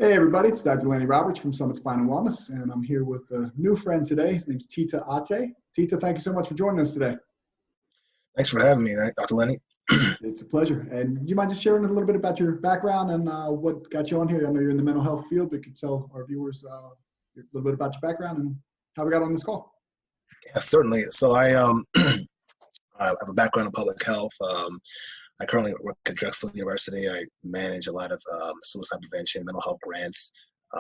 Hey everybody, it's Dr. Lanny Roberts from Summit Spine and Wellness, and I'm here with a new friend today. His name's Tita Atte. Tita, thank you so much for joining us today. Thanks for having me, Dr. Lenny. It's a pleasure. And do you mind just sharing a little bit about your background and what got you on here? I know you're in the mental health field, but could you tell our viewers a little bit about your background and how we got on this call? Yeah, certainly. So I I have a background in public health. I currently work at Drexel University. I manage a lot of suicide prevention, mental health grants. A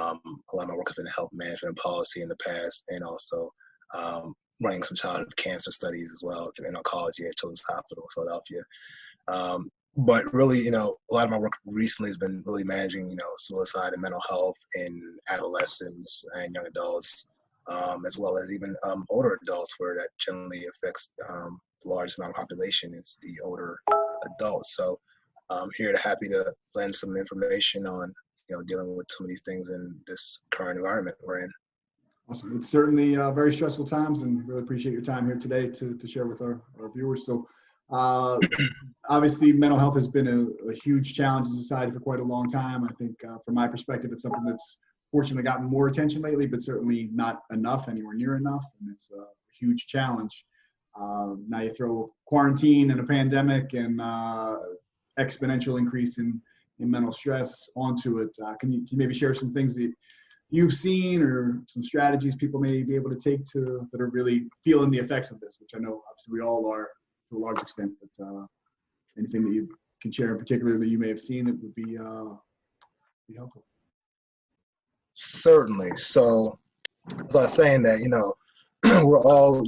lot of my work has been in health management and policy in the past, and also running some childhood cancer studies as well in oncology at Children's Hospital of Philadelphia. But really, a lot of my work recently has been really managing, suicide and mental health in adolescents and young adults, as well as even older adults, where that generally affects the largest amount of population is the older adults. So I'm here happy to lend some information on, dealing with some of these things in this current environment we're in. Awesome. It's certainly very stressful times, and really appreciate your time here today to share with our viewers. So obviously mental health has been a huge challenge in society for quite a long time. I think from my perspective, it's something that's fortunately gotten more attention lately, but certainly not enough, anywhere near enough. And it's a huge challenge. Now you throw quarantine and a pandemic and exponential increase in mental stress onto it. Can you maybe share some things that you've seen or some strategies people may be able to take that are really feeling the effects of this, which I know obviously we all are to a large extent, but anything that you can share in particular that you may have seen that would be helpful. Certainly. So as I was saying that, we're all,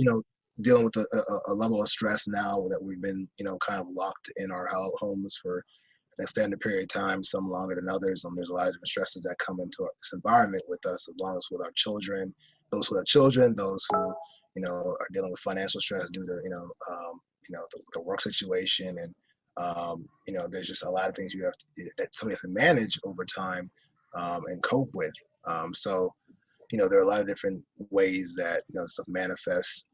dealing with a level of stress now that we've been, kind of locked in our homes for an extended period of time, some longer than others. There's a lot of different stresses that come into this environment with us, as long as with our children, those who have children, those who, are dealing with financial stress due to, the work situation. And, there's just a lot of things that somebody has to manage over time and cope with. So, there are a lot of different ways that, stuff manifests.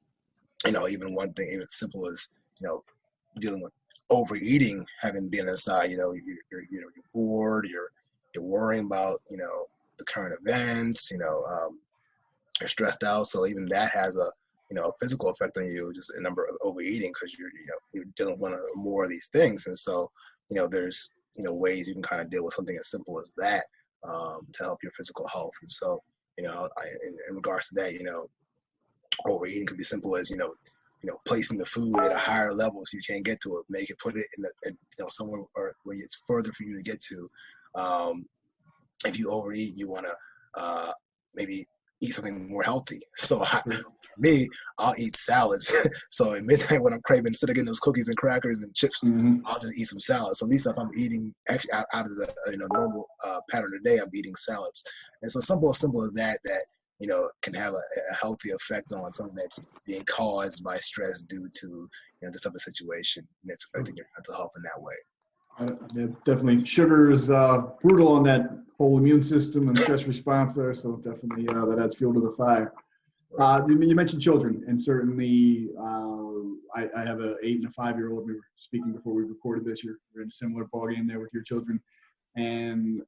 Even one thing, even simple as, dealing with overeating, having been inside, you're bored, you're worrying about, the current events, you're stressed out. So even that has a physical effect on you, just a number of overeating, because you're dealing with one or more of these things. And so, there's, ways you can kind of deal with something as simple as that to help your physical health. And so, in regards to that, overeating could be simple as, placing the food at a higher level so you can't get to it, put it in somewhere where it's further for you to get to. If you overeat, you want to maybe eat something more healthy. So for me, I'll eat salads. So at midnight when I'm craving, instead of getting those cookies and crackers and chips, I'll just eat some salads. So at least if I'm eating actually out of the normal pattern of the day, I'm eating salads. And so simple as that can have a healthy effect on something that's being caused by stress due to this type of situation, and it's affecting your mental health in that way. Yeah, definitely. Sugar is brutal on that whole immune system and stress response there, so definitely that adds fuel to the fire. You mentioned children, and certainly I have an 8 and a 5-year-old. We were speaking before we recorded this. You're in a similar ballgame there with your children, and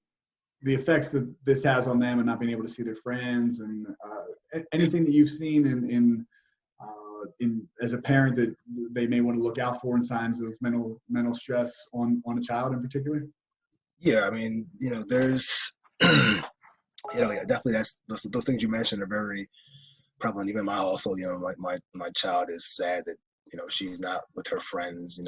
the effects that this has on them and not being able to see their friends, and anything that you've seen in as a parent that they may want to look out for in signs of mental stress on a child in particular? Yeah, I mean, there's, definitely those things you mentioned are very prevalent. Even in my household, my child is sad that, she's not with her friends,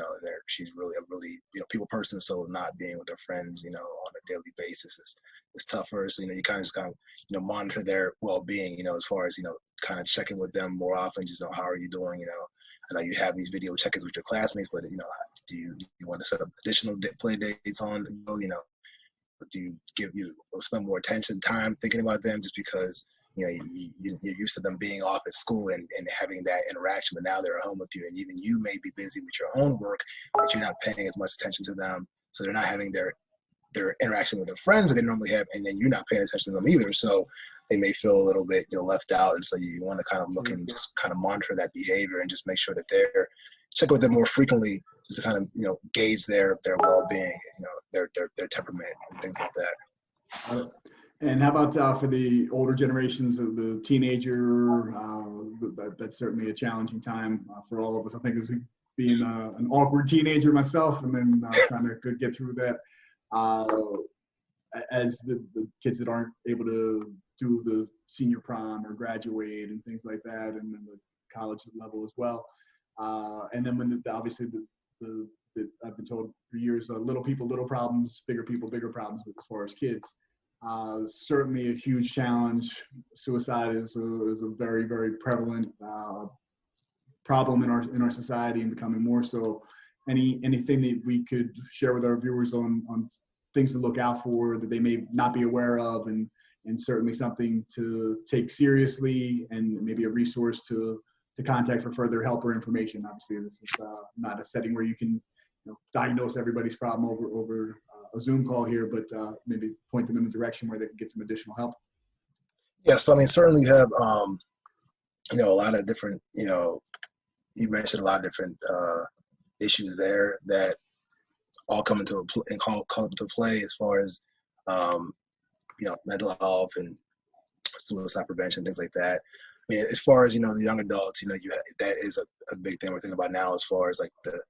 she's really a really, people person. So not being with her friends, on a daily basis is tougher. So, you kind of monitor their well-being, as far as, kind of checking with them more often, just how are you doing, I know you have these video check-ins with your classmates, but, do you want to set up additional play dates on, do you spend more time thinking about them just because, you're used to them being off at school and having that interaction, but now they're at home with you, and even you may be busy with your own work, but you're not paying as much attention to them, so they're not having their interaction with their friends that they normally have, and then you're not paying attention to them either, so they may feel a little bit left out. And so you want to kind of look and just kind of monitor that behavior and just make sure that they're checking with them more frequently, just to kind of gauge their well-being, their temperament and things like that. And how about for the older generations of the teenager? That's certainly a challenging time for all of us. I think as we being an awkward teenager myself, and then trying to get through that. Uh, as the kids that aren't able to do the senior prom or graduate and things like that, and then the college level as well. And then when obviously I've been told for years, little people, little problems, bigger people, bigger problems with as far as kids. Certainly a huge challenge. Suicide is a very, very prevalent problem in our society and becoming more so. Anything that we could share with our viewers on things to look out for that they may not be aware of, and certainly something to take seriously, and maybe a resource to contact for further help or information. Obviously, this is not a setting where you can diagnose everybody's problem over a Zoom call here, but maybe point them in a direction where they can get some additional help. Yes, I mean, certainly you have a lot of different, you mentioned a lot of different issues there that all come into play as far as mental health and suicide prevention, things like that. I mean, as far as the young adults, that is a big thing we're thinking about now, as far as like the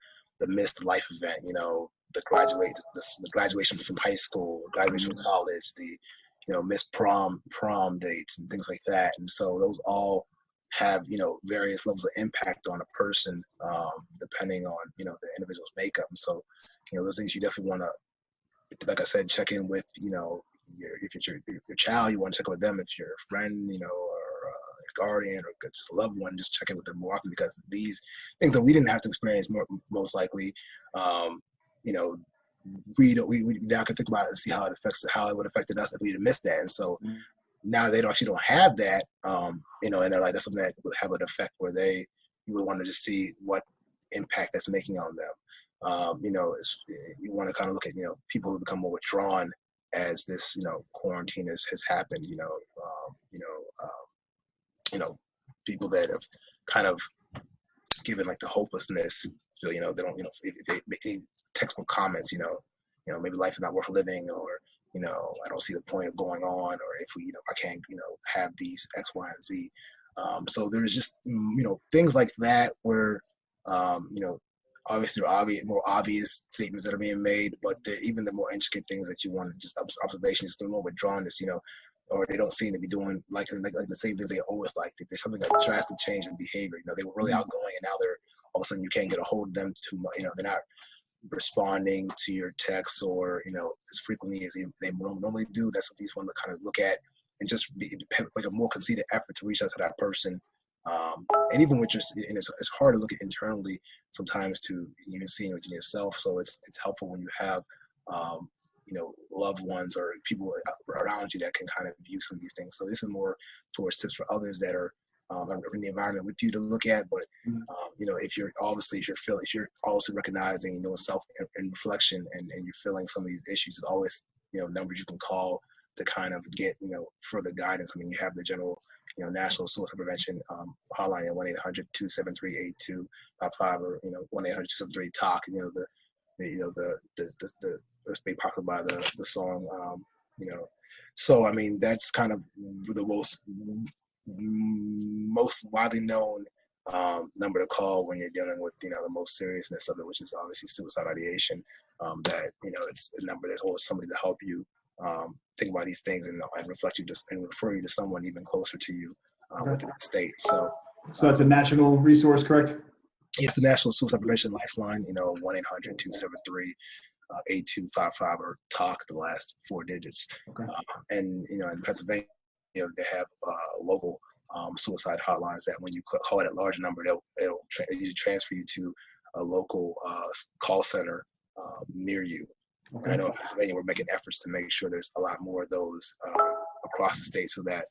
missed life event, the graduation from high school, graduation from college, the missed prom dates and things like that. And so those all have various levels of impact on a person, depending on the individual's makeup. And so those things you definitely want to, like I said, check in with if it's your child, you want to check in with them. If you're a friend, or a guardian or just a loved one, just check in with them more often, because these things that we didn't have to experience most likely, we now can think about it and see how it would have affected us if we had missed that. And so now they actually don't have that, and they're like, that's something that would have an effect where you would want to just see what impact that's making on them. You want to kind of look at people who become more withdrawn as this quarantine has happened. People that have kind of given like the hopelessness. They don't, if they make any textbook comments, maybe life is not worth living, or I don't see the point of going on, or if I can't, have these X, Y, and Z. So there's just, things like that where, obviously more obvious statements that are being made, but even the more intricate things that you want to just observations, the more withdrawnness, or they don't seem to be doing like the same things they always liked. If there's something like a drastic change in behavior, they were really outgoing, and now they're all of a sudden you can't get a hold of them too much. They're not responding to your texts or as frequently as they normally do. That's something you want to kind of look at and just make a more concerted effort to reach out to that person. And even with it's hard to look at internally sometimes to even seeing within yourself. So it's helpful when you have loved ones or people around you that can kind of view some of these things. So this is more towards tips for others that are in the environment with you to look at. But if you're also recognizing self and reflection, and you're feeling some of these issues, there's always numbers you can call to kind of get further guidance. I mean, you have the general National Suicide Prevention hotline at 1-800-273-8255, or 1-800-273-TALK. That's made popular by the song. So I mean, that's kind of the most widely known number to call when you're dealing with the most seriousness of it, which is obviously suicide ideation. That it's a number. There's always somebody to help you think about these things and reflect you and refer you to someone even closer to you within the state. So that's a national resource, correct? It's the National Suicide Prevention Lifeline. 1-800-273-8255, or TALK, the last 4 digits. Okay. And in Pennsylvania, they have local suicide hotlines that when you call it a larger number, they'll usually transfer you to a local call center near you. Okay. And I know in Pennsylvania we're making efforts to make sure there's a lot more of those across the state, so that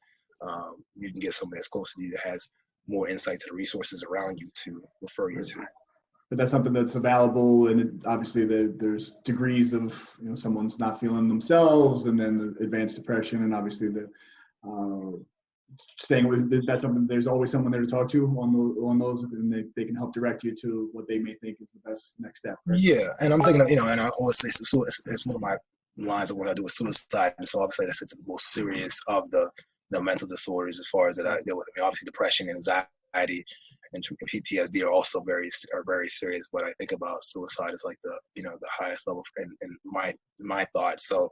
you can get somebody that's close to you that has more insight to the resources around you to refer you to. But that's something that's available, and obviously there's degrees of someone's not feeling themselves, and then the advanced depression, and obviously the staying with, that's something. There's always someone there to talk to on those, and they can help direct you to what they may think is the best next step. Right? Yeah, and I'm thinking of and I always say, so it's one of my lines of what I do with suicide. And so obviously that's the most serious of the mental disorders as far as that I deal with. I mean, obviously depression and anxiety and PTSD are also very serious. But I think about suicide as like the the highest level in my thoughts. So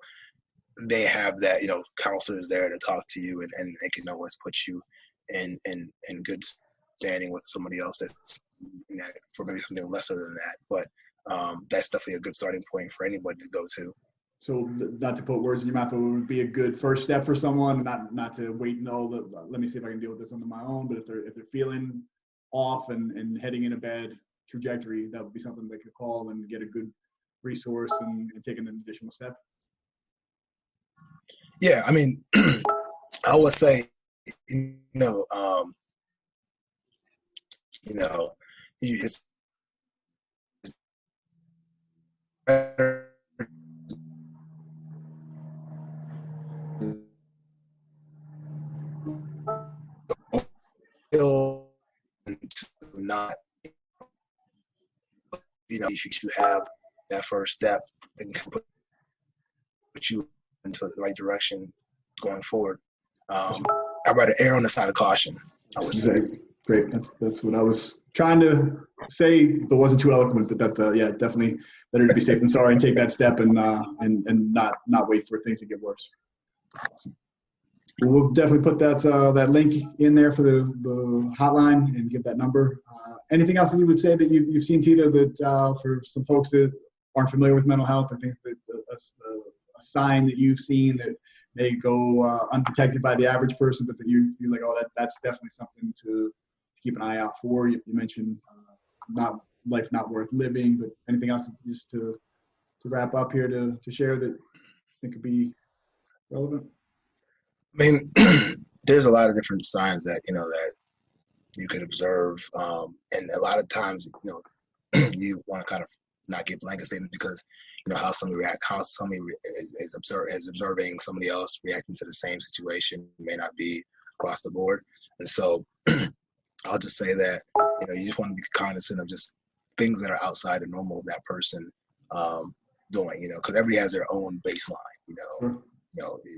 they have that counselors there to talk to you, and they can always put you in good standing with somebody else that's for maybe something lesser than that. But that's definitely a good starting point for anybody to go to. So not to put words in your mouth, but it would be a good first step for someone, not to wait and let me see if I can deal with this on my own. But if they're feeling off and heading in a bad trajectory, that would be something they could call and get a good resource and take an additional step. Yeah, I mean, I would say, it's better to not, if you have that first step, then put you into the right direction going forward. I'd rather err on the side of caution, I would say. Great. That's what I was trying to say, but wasn't too eloquent. But yeah, definitely better to be safe than sorry and take that step and not wait for things to get worse. Awesome. We'll definitely put that link in there for the hotline and give that number. Anything else that you would say that you've seen, Tita, that for some folks that aren't familiar with mental health, or things that a sign that you've seen that may go undetected by the average person, but that you're like, oh, that's definitely something to keep an eye out for. You mentioned life not worth living, but anything else just to wrap up here to share that I think could be relevant? I mean, there's a lot of different signs that that you could observe, and a lot of times you want to kind of not get blanket statements because how somebody is observing somebody else reacting to the same situation may not be across the board. And so I'll just say that you just want to be cognizant of just things that are outside the normal of that person doing, because everybody has their own baseline. Sure.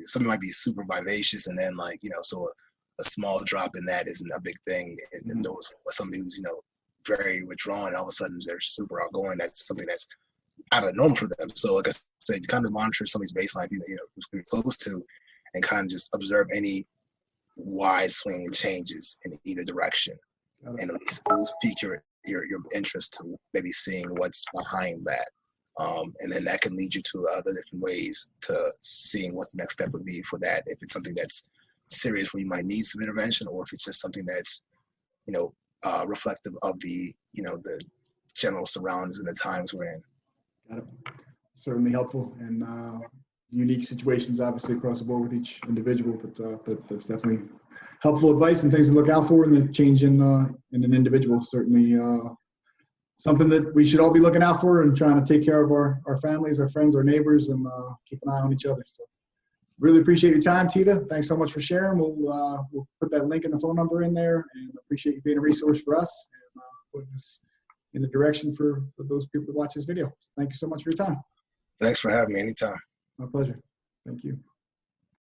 Somebody might be super vivacious, and then so a small drop in that isn't a big thing. And those, somebody who's very withdrawn, all of a sudden they're super outgoing. That's something that's out of normal for them. So like I said, you kind of monitor somebody's baseline, who's you're close to, and kind of just observe any wide swing changes in either direction, and at least pique your interest to maybe seeing what's behind that. And then that can lead you to other different ways to seeing what the next step would be for that. If it's something that's serious where you might need some intervention, or if it's just something that's, reflective of the, the general surroundings and the times we're in. Got it. Certainly helpful, and unique situations obviously across the board with each individual, but that's definitely helpful advice and things to look out for in the change in an individual. Certainly something that we should all be looking out for and trying to take care of our families, our friends, our neighbors, and keep an eye on each other. So really appreciate your time, Tita. Thanks so much for sharing. We'll put that link and the phone number in there, and appreciate you being a resource for us and putting us in the direction for those people that watch this video. Thank you so much for your time. Thanks for having me anytime. My pleasure. Thank you.